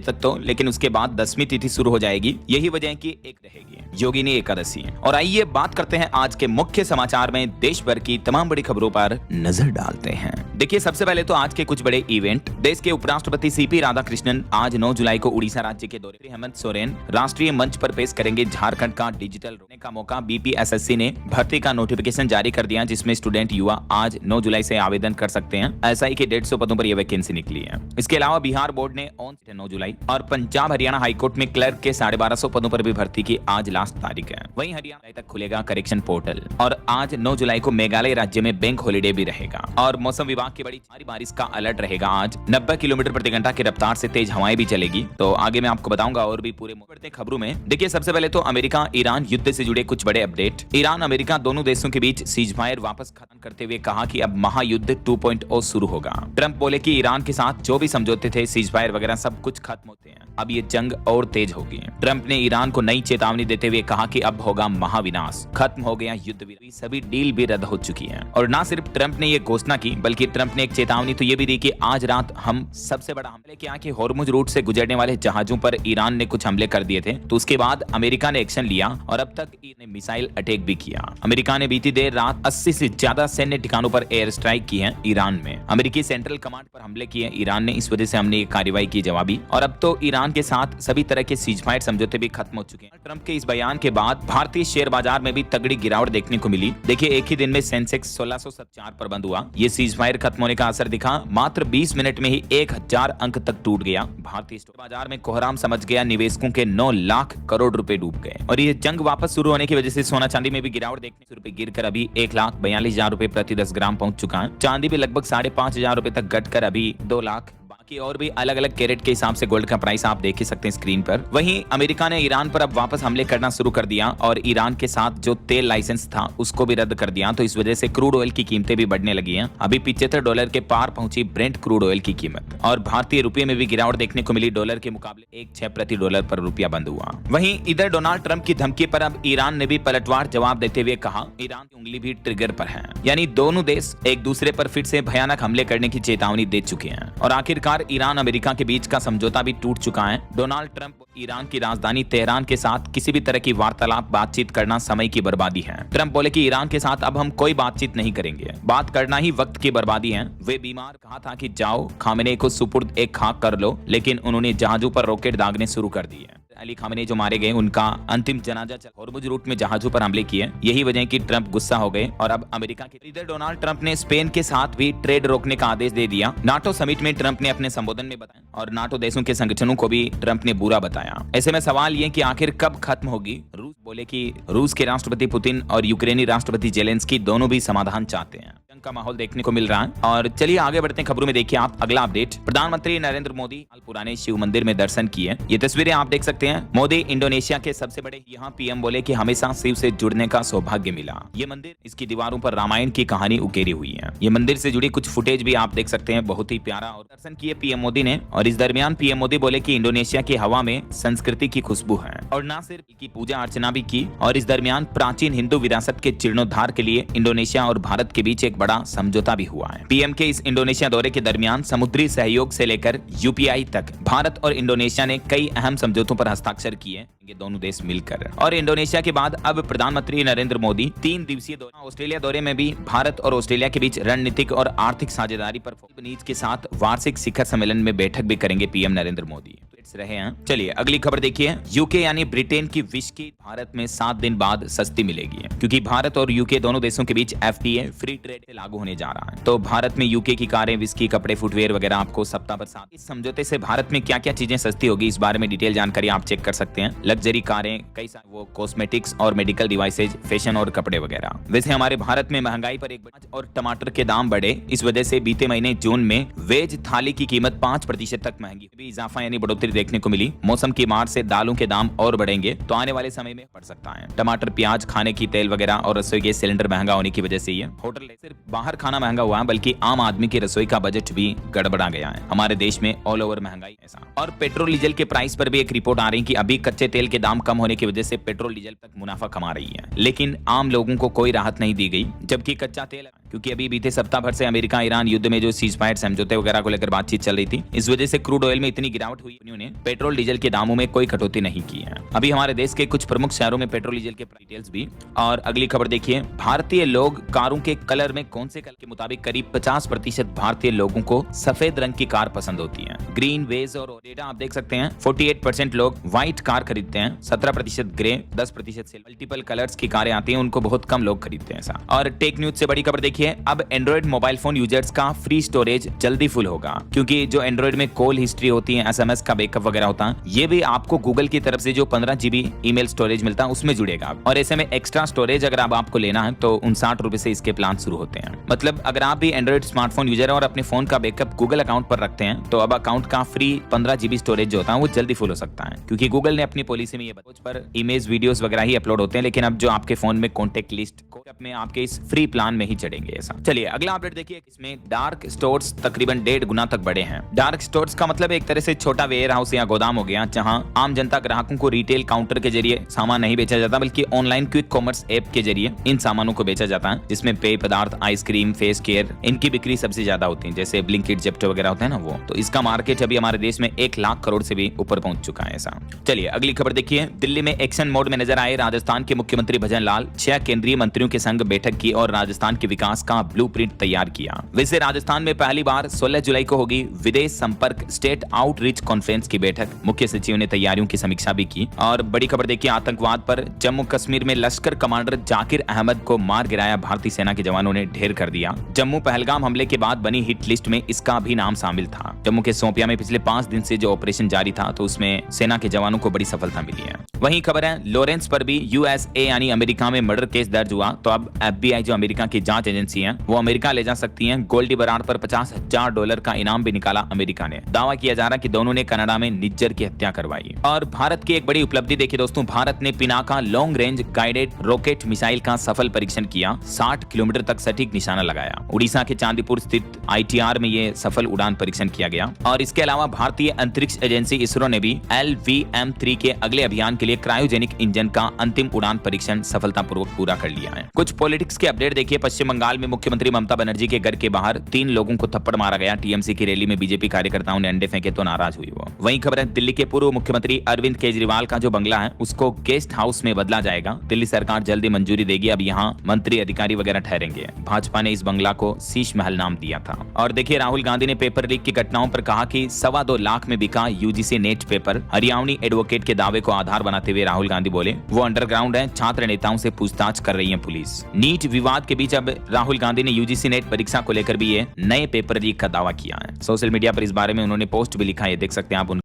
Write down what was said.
तक तो, लेकिन उसके बाद 10वीं तिथि शुरू हो जाएगी। यही वजह है कि एक रहेगी योगिनी एकादशी। और आइए बात करते हैं आज के मुख्य समाचार में देश भर की तमाम बड़ी खबरों पर नजर डालते हैं। देखिए, सबसे पहले तो आज के कुछ बड़े इवेंट। देश के उपराष्ट्रपति सीपी राधाकृष्णन आज 9 जुलाई को उड़ीसा राज्य के दौरे। हेमंत सोरेन राष्ट्रीय मंच पर पेश करेंगे झारखंड का डिजिटल रोने का मौका। बीपीएसएससी ने भर्ती का नोटिफिकेशन जारी कर दिया, जिसमें स्टूडेंट युवा आज 9 जुलाई से आवेदन कर सकते हैं। एसआई के 150 पदों पर यह वैकेंसी निकली है। इसके अलावा बिहार बोर्ड ने 9 जुलाई और पंजाब हरियाणा हाईकोर्ट में क्लर्क के 1250 पदों पर भी भर्ती की आज लास्ट तारीख है। वहीं हरियाणा तक खुलेगा करेक्शन पोर्टल। और आज 9 जुलाई को मेघालय राज्य में बैंक हॉलिडे भी रहेगा। और मौसम विभाग की बड़ी भारी बारिश का अलर्ट रहेगा। आज 90 किलोमीटर प्रति घंटा की रफ्तार से तेज हवाएं भी चलेगी। तो आगे मैं आपको बताऊंगा। और भी पूरे बढ़ते खबरों में देखिए, सबसे पहले तो अमेरिका ईरान युद्ध से जुड़े कुछ बड़े अपडेट। ईरान अमेरिका दोनों देशों के बीच सीजफायर वापस खत्म करते हुए कहा कि अब महायुद्ध 2.0 शुरू होगा। ट्रंप बोले कि ईरान के साथ जो भी समझौते थे, सीजफायर वगैरह सब कुछ खत्म होते हैं। अब ये जंग और तेज होगी। ट्रंप ने ईरान को नई चेतावनी देते हुए कहा कि अब होगा महाविनाश, खत्म हो गया युद्ध, सभी डील भी रद्द हो चुकी हैं। और ना सिर्फ ट्रंप ने ये घोषणा की, बल्कि ट्रंप ने एक चेतावनी तो ये भी दी कि आज रात हम सबसे बड़ा हमले किया कि हॉर्मुज रूट से गुजरने वाले जहाजों पर ईरान ने कुछ हमले कर दिए थे। तो उसके बाद अमेरिका ने एक्शन लिया और अब तक ने मिसाइल अटैक भी किया। अमेरिका ने बीती देर रात 80 से ज्यादा सैन्य ठिकानों पर एयर स्ट्राइक की है ईरान में। अमेरिकी सेंट्रल कमांड पर हमले किए ईरान ने, इस वजह से हमने ये कार्रवाई की जवाबी। और अब तो ईरान के साथ सभी तरह के सीजफायर समझौते भी खत्म हो चुके हैं। ट्रंप के इस बयान के बाद भारतीय शेयर बाजार में भी तगड़ी गिरावट देखने को मिली। देखिए, एक ही दिन में सेंसेक्स 1604 पर बंद हुआ। ये सीजफायर खत्म होने का असर दिखा। मात्र 20 मिनट में ही 1000 अंक तक टूट गया। भारतीय स्टॉक बाजार में कोहराम समझ गया। निवेशकों के 9 लाख करोड़ रुपए डूब गए। और ये जंग वापस शुरू होने की वजह से सोना चांदी में भी गिरावट देखने रुपए गिरकर अभी 1,42,000 रुपए प्रति 10 ग्राम पहुंच चुका है। चांदी भी लगभग 5,500 रुपए तक घटकर अभी 2 लाख। बाकी और भी अलग अलग कैरेट के हिसाब से गोल्ड का प्राइस आप देख ही सकते हैं स्क्रीन पर। वहीं अमेरिका ने ईरान पर अब वापस हमले करना शुरू कर दिया और ईरान के साथ जो तेल लाइसेंस था उसको भी रद्द कर दिया। तो इस वजह से क्रूड ऑयल की कीमतें भी बढ़ने लगी हैं। अभी $75 के पार पहुंची ब्रेंट क्रूड ऑयल की कीमत। और भारतीय रुपये में भी गिरावट देखने को मिली। डॉलर के मुकाबले 1.6 प्रति डॉलर पर रुपया बंद हुआ। वहीं इधर डोनाल्ड ट्रंप की धमकी पर अब ईरान ने भी पलटवार जवाब देते हुए कहा, ईरान की उंगली भी ट्रिगर पर है। यानी दोनों देश एक दूसरे पर फिर से भयानक हमले करने की चेतावनी दे चुके हैं। और आखिरकार ईरान अमेरिका के बीच का समझौता भी टूट चुका है। डोनाल्ड ट्रंप ईरान की राजधानी तेहरान के साथ किसी भी तरह की वार्तालाप बातचीत करना समय की बर्बादी है। ट्रंप बोले कि ईरान के साथ अब हम कोई बातचीत नहीं करेंगे, बात करना ही वक्त की बर्बादी है। वे बीमार कहा था कि जाओ खामेनेई को सुपुर्द एक खाक कर लो, लेकिन उन्होंने जहाजों पर रॉकेट दागने शुरू कर दिए। अली खामेनेई जो मारे गए, उनका अंतिम जनाजा हॉर्मुज रूट में जहाजों पर हमले किए। यही वजह है कि ट्रंप गुस्सा हो गए और अब अमेरिका के लीडर डोनाल्ड ट्रंप ने स्पेन के साथ भी ट्रेड रोकने का आदेश दे दिया। नाटो समिट में ट्रंप ने अपने संबोधन में बताया और नाटो देशों के संगठनों को भी ट्रंप ने बुरा बताया। ऐसे में सवाल ये कि आखिर कब खत्म होगी। रूस बोले कि रूस के राष्ट्रपति पुतिन और यूक्रेनी राष्ट्रपति जेलेंस्की दोनों भी समाधान चाहते हैं। का माहौल देखने को मिल रहा है। और चलिए आगे बढ़ते हैं खबरों में। देखिए आप अगला अपडेट। प्रधानमंत्री नरेंद्र मोदी पुराने शिव मंदिर में दर्शन किए। ये तस्वीरें आप देख सकते हैं। मोदी इंडोनेशिया के सबसे बड़े। यहाँ पीएम बोले कि हमेशा शिव से जुड़ने का सौभाग्य मिला। ये मंदिर, इसकी दीवारों पर रामायण की कहानी उकेरी हुई है। ये मंदिर से जुड़ी कुछ फुटेज भी आप देख सकते हैं। बहुत ही प्यारा और दर्शन किए पीएम मोदी ने। और इस दरमियान पीएम मोदी बोले कि इंडोनेशिया की हवा में संस्कृति की खुशबू है। और न सिर्फ की पूजा अर्चना भी की। और इस दरमियान प्राचीन हिंदू विरासत के जीर्णोद्धार के लिए इंडोनेशिया और भारत के बीच एक बड़ा समझौता भी हुआ है। पीएम के इस इंडोनेशिया दौरे के दरमियान समुद्री सहयोग से लेकर यूपीआई तक भारत और इंडोनेशिया ने कई अहम समझौतों पर हस्ताक्षर किए। ये दोनों देश मिलकर। और इंडोनेशिया के बाद अब प्रधानमंत्री नरेंद्र मोदी 3 दिवसीय दौरे। ऑस्ट्रेलिया दौरे में भी भारत और ऑस्ट्रेलिया के बीच रणनीतिक और आर्थिक साझेदारी पर नीति के साथ वार्षिक शिखर सम्मेलन में बैठक भी करेंगे पीएम नरेंद्र मोदी। रहे हैं। चलिए अगली खबर देखिए। यूके यानी ब्रिटेन की विस्की भारत में 7 दिन बाद सस्ती मिलेगी, क्योंकि भारत और यूके दोनों देशों के बीच एफटीए फ्री ट्रेड लागू होने जा रहा है। तो भारत में यूके की कारें, विस्की, कपड़े, फुटवेयर वगैरह आपको सप्ताह पर 7। इस समझौते से भारत में क्या क्या चीजें सस्ती होगी, इस बारे में डिटेल जानकारी आप चेक कर सकते हैं। लग्जरी कारें, कई सारे वो कॉस्मेटिक्स और मेडिकल डिवाइसेज, फैशन और कपड़े वगैरह। वैसे हमारे भारत में महंगाई पर एक और टमाटर के दाम बढ़े। इस वजह से बीते महीने जून में वेज थाली की कीमत 5% तक महंगी भी इजाफा यानी बढ़ोतरी देखने को मिली। मौसम की मार से दालों के दाम और बढ़ेंगे, तो आने वाले समय में बढ़ सकता है। टमाटर, प्याज, खाने की तेल वगैरह और रसोई गैस सिलेंडर महंगा होने की वजह से ये होटल सिर्फ बाहर खाना महंगा हुआ है, बल्कि आम आदमी की रसोई का बजट भी गड़बड़ा गया है। हमारे देश में ऑल ओवर महंगाई ऐसा। और पेट्रोल डीजल के प्राइस पर भी एक रिपोर्ट आ रही है कि अभी कच्चे तेल के दाम कम होने की वजह से पेट्रोल डीजल तक मुनाफा कमा रही है, लेकिन आम लोगों को कोई राहत नहीं दी गई। जबकि कच्चा तेल क्योंकि अभी बीते सप्ताह भर से अमेरिका ईरान युद्ध में जो सीज फायर समझौते वगैरह को लेकर बातचीत चल रही थी, इस वजह से क्रूड ऑयल में इतनी गिरावट हुई, उन्होंने पेट्रोल डीजल के दामों में कोई कटौती नहीं की है। अभी हमारे देश के कुछ प्रमुख शहरों में पेट्रोल डीजल के डिटेल्स भी। और अगली खबर देखिए, भारतीय लोग कारों के कलर में कौन से कलर के मुताबिक करीब 50% भारतीय लोगों को सफेद रंग की कार पसंद होती है। ग्रीन, बेज और डेटा आप देख सकते हैं, 48% लोग व्हाइट कार खरीदते हैं, 17% ग्रे, 10% से मल्टीपल कलर्स की कारें आती हैं, उनको बहुत कम लोग खरीदते हैं ऐसा। और टेक न्यूज से बड़ी खबर देखिए, अब एंड्रॉइड मोबाइल फोन यूजर्स का फ्री स्टोरेज जल्दी फुल होगा, क्योंकि जो एंड्रॉइड में कॉल हिस्ट्री होती है, एसएमएस का बैकअप वगैरह होता है, ये भी आपको गूगल की तरफ से जो 15 GB ईमेल स्टोरेज मिलता है उसमें जुड़ेगा। और ऐसे में एक्स्ट्रा स्टोरेज अगर अब आपको लेना है तो 59 रुपए से इसके प्लान शुरू होते हैं। मतलब अगर आप भी एंड्रॉइड स्मार्टफोन यूजर है और अपने फोन का बैकअप गूगल अकाउंट पर रखते हैं, तो अब अकाउंट का फ्री 15 GB स्टोरेज जो होता है वो जल्दी फुल हो सकता है, क्योंकि गूगल ने अपनी पॉलिसी में ये पर इमेज वीडियोस वगैरह ही अपलोड होते हैं, लेकिन अब जो आपके फोन में कॉन्टेक्ट लिस्ट में आपके इस फ्री प्लान में ही चढ़ेंगे ऐसा। चलिए अगला अपडेट देखिए, इसमें डार्क स्टोर्स तकरीबन 1.5 गुना तक बढ़े हैं। डार्क स्टोर्स का मतलब एक तरह से छोटा वेयर हाउस या गोदाम हो गया, जहां आम जनता ग्राहकों को रिटेल काउंटर के जरिए सामान नहीं बेचा जाता, बल्कि ऑनलाइन क्विक कॉमर्स ऐप के जरिए इन सामानों को बेचा जाता है, जिसमें पेय पदार्थ, आइसक्रीम, फेस केयर, इनकी बिक्री सबसे ज्यादा होती है, जैसे ब्लिंकिट, जेप्टो वगैरह होता है ना वो। तो इसका मार्केट अभी हमारे देश में 1 लाख करोड़ से भी ऊपर पहुंच चुका है ऐसा। चलिए अगली खबर देखिए, दिल्ली में एक्शन मोड में नजर आए राजस्थान के मुख्यमंत्री भजन लाल। 6 केंद्रीय मंत्रियों के संग बैठक की और राजस्थान के विकास का ब्लूप्रिंट तैयार किया। वैसे राजस्थान में पहली बार 16 जुलाई को होगी विदेश संपर्क स्टेट आउटरीच कॉन्फ्रेंस की बैठक। मुख्य सचिव ने तैयारियों की समीक्षा भी की। और बड़ी खबर देखिए, आतंकवाद पर जम्मू कश्मीर में लश्कर कमांडर जाकिर अहमद को मार गिराया भारतीय सेना के जवानों ने ढेर कर दिया। जम्मू पहलगाम हमले के बाद बनी हिट लिस्ट में इसका भी नाम शामिल था। जम्मू के सोपिया में पिछले 5 दिन से जो ऑपरेशन जारी था, तो उसमें सेना के जवानों को बड़ी सफलता मिली है। वहीं खबर है, लॉरेंस पर भी यूएसए यानी अमेरिका में मर्डर केस दर्ज हुआ, तो अब एफबीआई जो अमेरिका की जांच एजेंसी है, वो अमेरिका ले जा सकती है। गोल्डी बराड पर $50,000 का इनाम भी निकाला अमेरिका ने। दावा किया जा रहा कि दोनों ने कनाडा में निज्जर की हत्या करवाई। और भारत की एक बड़ी उपलब्धि देखिए दोस्तों, भारत ने Pinaka long range guided rocket missile का सफल परीक्षण किया। 60 किलोमीटर तक सटीक निशाना लगाया। उड़ीसा के चांदीपुर स्थित ITR में ये सफल उड़ान परीक्षण किया गया। और इसके अलावा भारतीय अंतरिक्ष एजेंसी इसरो ने भी LVM-3 के अगले अभियान के लिए क्रायोजेनिक इंजन का अंतिम उड़ान परीक्षण सफलतापूर्वक पूरा कर लिया है। कुछ पॉलिटिक्स के अपडेट देखिए, पश्चिम बंगाल में मुख्यमंत्री ममता बनर्जी के घर के बाहर 3 लोगों को थप्पड़ मारा गया। टीएमसी की रैली में बीजेपी कार्यकर्ताओं ने अंडे फेंके तो नाराज हुई वो। वहीं खबर है, दिल्ली के पूर्व मुख्यमंत्री अरविंद केजरीवाल का जो बंगला है उसको गेस्ट हाउस में बदला जाएगा। दिल्ली सरकार जल्दी मंजूरी देगी, अब यहाँ मंत्री अधिकारी वगैरह ठहरेंगे। भाजपा ने इस बंगला को शीश महल नाम दिया था। और देखिए, राहुल गांधी ने पेपर लीक की घटनाओं पर कहा कि 2.25 लाख में बिका UGC net paper. Haryanvi advocate के दावे को आधार बनाते हुए राहुल गांधी बोले वो अंडरग्राउंड है, छात्र नेताओं से पूछताछ कर रही है पुलिस। नीट विवाद के बीच अब राहुल गांधी ने यूजीसी नेट परीक्षा को लेकर भी ये नए पेपर लीक का दावा किया है। सोशल मीडिया पर इस बारे में उन्होंने पोस्ट भी लिखा है, देख सकते हैं आप।